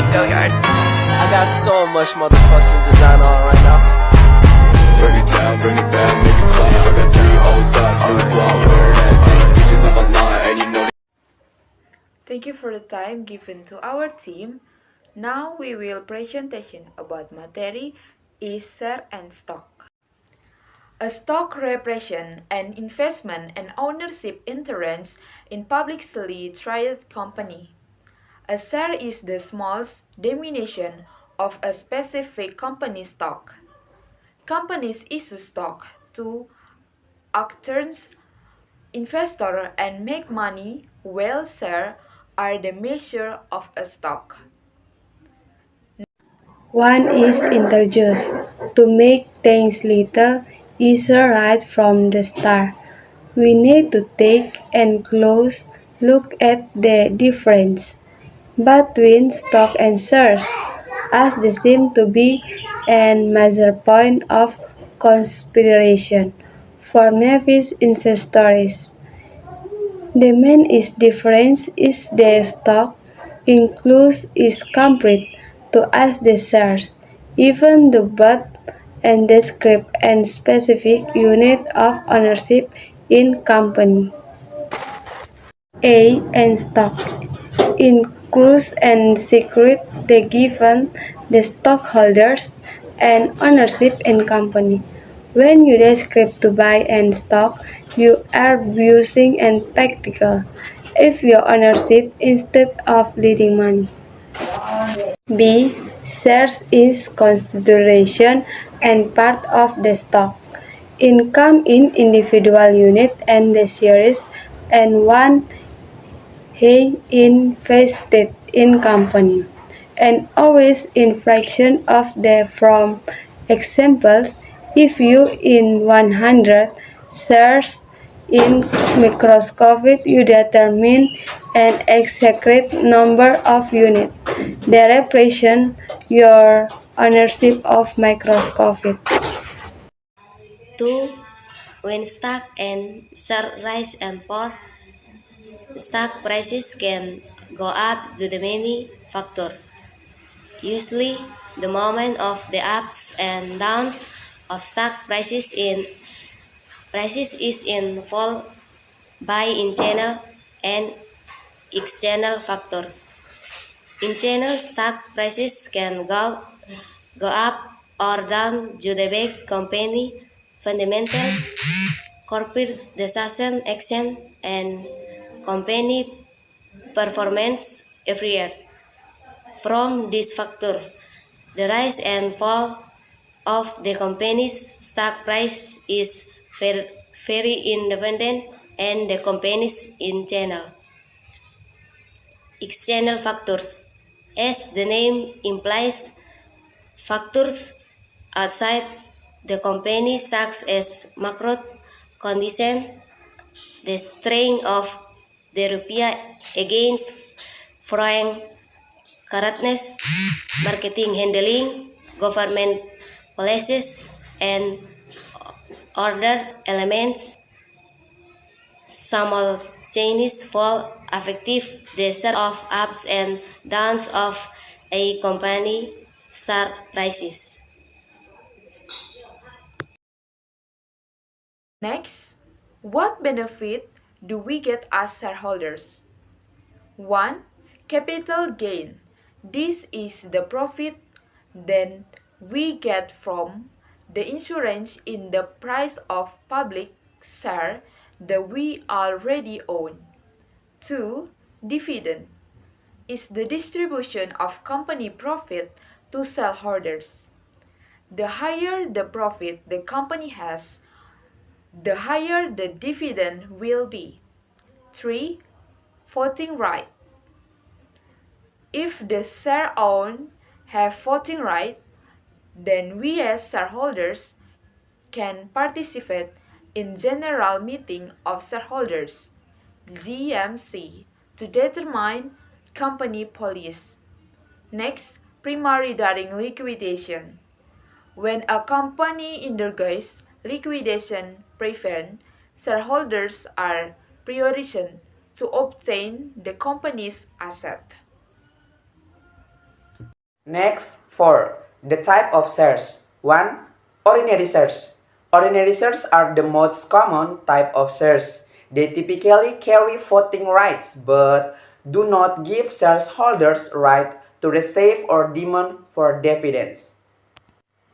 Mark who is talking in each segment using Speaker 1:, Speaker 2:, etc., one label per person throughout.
Speaker 1: Go yard. I got so much motherfucking design on right now.
Speaker 2: Bring it down, bring it back, make it clap. I got 3 old thoughts on the block. Where that thing, bitches on my line, and you know.
Speaker 3: Thank you for the time given to our team. Now we will presentation about materi is share and stock. A stock represents an investment and ownership interest in publicly traded company. A share is the smallest diminution of a specific company stock. Companies issue stock to actors, investors, and make money, while shares are the measure of a stock.
Speaker 4: One is introduced to make things little easier right from the start. We need to take a close look at the difference between stock and shares, as they seem to be a major point of consideration for novice investors. The main difference is the stock includes is compared to as the shares, even the both and describe and specific unit of ownership in company. A and stock includes and secret the given the stockholders and ownership in company. When you describe to buy and stock, you are using and practical if your ownership instead of leading money. B. Shares is consideration and part of the stock. Income in individual unit and the series and one he invested in company, and always in fraction of the from examples. If you in 100 shares in Microsoft, you determine an exact number of units that represent your ownership of Microsoft.
Speaker 5: 2. When stock and share rise and fall, stock prices can go up due to many factors. Usually, the moment of the ups and downs of stock prices is influenced by in-channel and external factors. In-channel stock prices can go up or down due to big company fundamentals, corporate decision action, and company performance every year. From this factor, the rise and fall of the company's stock price is very independent and the company's internal. External factors. As the name implies, factors outside the company such as macro condition, the strength of the rupiah against foreign currencies, marketing handling, government policies, and other elements simultaneously fall affective the share of ups and downs of a company stock prices.
Speaker 3: Next, what benefit do we get as shareholders? 1. Capital gain. This is the profit that we get from the insurance in the price of public share that we already own. 2. Dividend is the distribution of company profit to shareholders. The higher the profit the company has, the higher the dividend will be. 3. Voting right. If the share owned have voting right, then we as shareholders can participate in general meeting of shareholders (GMC) to determine company policy. Next, primary during liquidation. When a company undergoes liquidation preference, shareholders are prioritized to obtain the company's asset.
Speaker 6: Next, 4. The type of shares. 1. Ordinary shares. Ordinary shares are the most common type of shares. They typically carry voting rights but do not give shareholders right to receive or demand for dividends.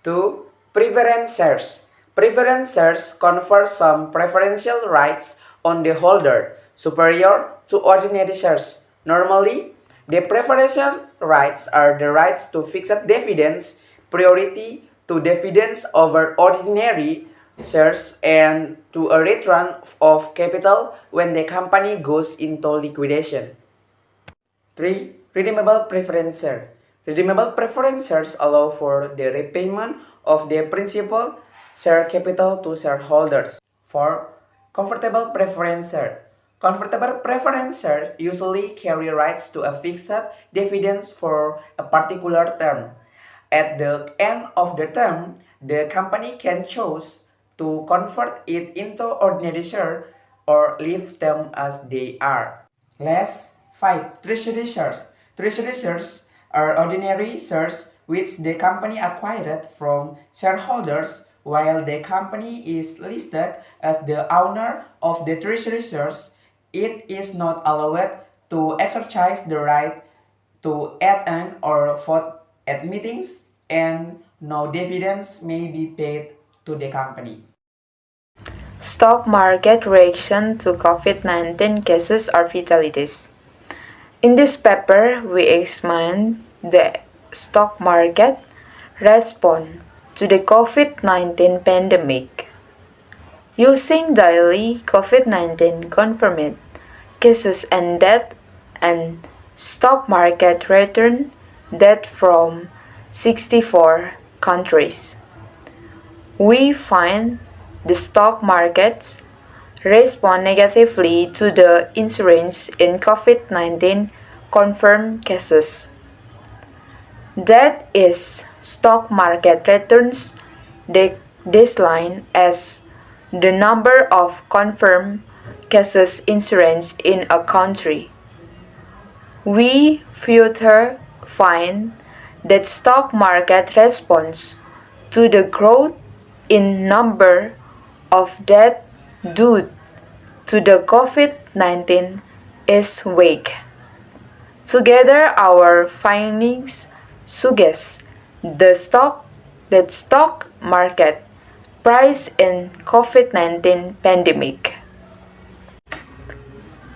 Speaker 6: 2. Preference shares. Preference shares confer some preferential rights on the holder, superior to ordinary shares. Normally, the preferential rights are the rights to fixed dividends, priority to dividends over ordinary shares, and to a return of capital when the company goes into liquidation. 3. Redeemable preference share. Redeemable preference shares allow for the repayment of the principal share capital to shareholders. 4. Convertible preference share. Convertible preference shares usually carry rights to a fixed dividends for a particular term. At the end of the term, the company can choose to convert it into ordinary share or leave them as they are. Last, 5. Treasury shares. Treasury shares are ordinary shares which the company acquired from shareholders while the company is listed as the owner of the treasury shares. It is not allowed to exercise the right to attend or vote at meetings, and no dividends may be paid to the company.
Speaker 3: Stock market reaction to COVID-19 cases or fatalities. In this paper, we examine the stock market response to the COVID-19 pandemic. Using daily COVID-19 confirmed cases and death and stock market return data from 64 countries, we find the stock markets respond negatively to the insurance in COVID-19 confirmed cases. That is, stock market returns decline as the number of confirmed cases insurance in a country. We further find that stock market response to the growth in number of deaths due to the COVID-19 is weak. Together, our findings suggest that stock market price in COVID-19 pandemic.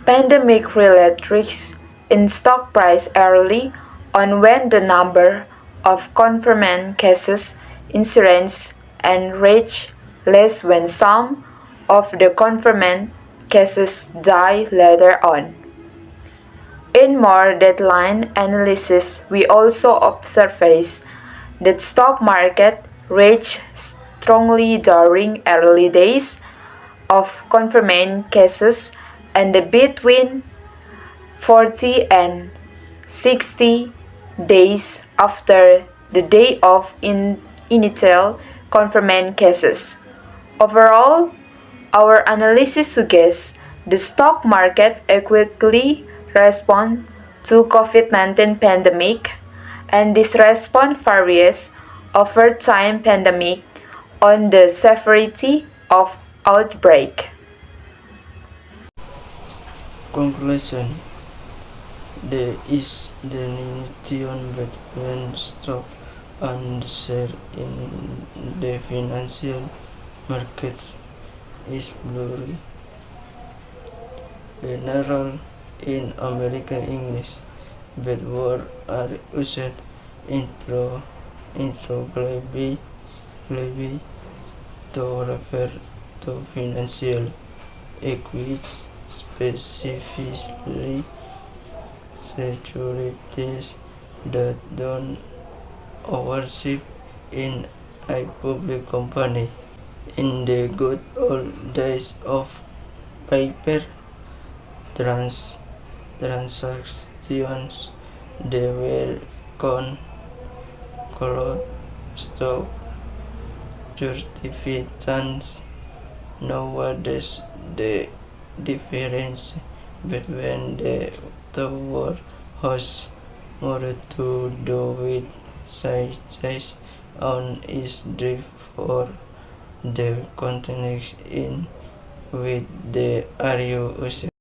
Speaker 3: Pandemic-related risks in stock price early on when the number of confirmed cases insurance and reach less when some of the confirmed cases die later on. In more deadline analysis, we also observe that stock market raged strongly during early days of confirmed cases and between 40 and 60 days after the day of initial confirmed cases. Overall, our analysis suggests the stock market quickly respond to COVID-19 pandemic, and this response varies over time pandemic on the severity of outbreak.
Speaker 7: Conclusion. There is the distinction between stock and share in the financial markets is blurry. General in American English, but words are used interchangeably to refer to financial equities, specifically securities that don't ownership in a public company. In the good old days of paper transactions, they were called stock certificates. Nowadays, the difference between the two words has more to do with such on is drift for the context in which they are used.